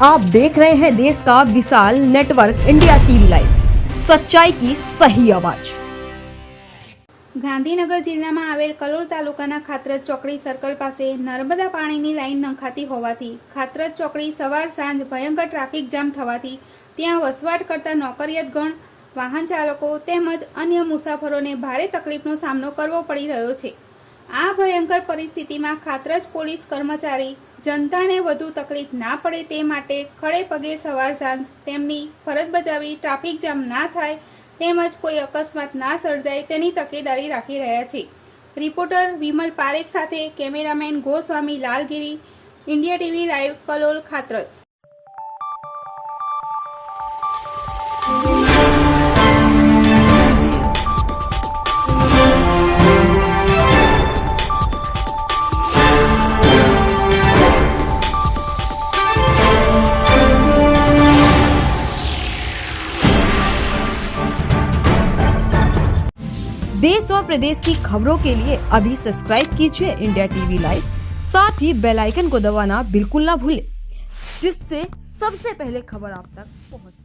आप देख रहे हैं देश का विशाल नेटवर्क इंडिया टीवी लाइव, सच्चाई की सही आवाज। ગાંધીનગર જિલ્લામાં આવેલ કલોલ તાલુકાના ખાતરજ ચોકડી સર્કલ પાસે નર્મદા પાણીની લાઈન નંખાતી હોવાથી ખાતરજ ચોકડી સવાર સાંજ ભયંકર ટ્રાફિક જામ થવાથી ત્યાં વસવાટ કરતા નોકરિયાતગણ, વાહન ચાલકો તેમજ અન્ય મુસાફરોને ભારે તકલીફનો સામનો કરવો પડી રહ્યો છે। આ ભયંકર પરિસ્થિતિમાં ખાતરજ પોલીસ કર્મચારી જનતાને વધુ તકલીફ ના પડે તે માટે ખડે પગે સવાર સાંજ તેમની ફરજ બજાવી ટ્રાફિક જામ ના થાય તેમજ કોઈ અકસ્માત ના સર્જાય તેની તકેદારી રાખી રહ્યા છે। રિપોર્ટર વિમલ પારેખ સાથે cameraman Goswami Lalgiri, India TV live, Kalol, Khatraj. देश और प्रदेश की खबरों के लिए अभी सब्सक्राइब कीजिए इंडिया टीवी लाइव, साथ ही बेल आइकन को दबाना बिल्कुल ना भूलें, जिससे सबसे पहले खबर आप तक पहुंचे।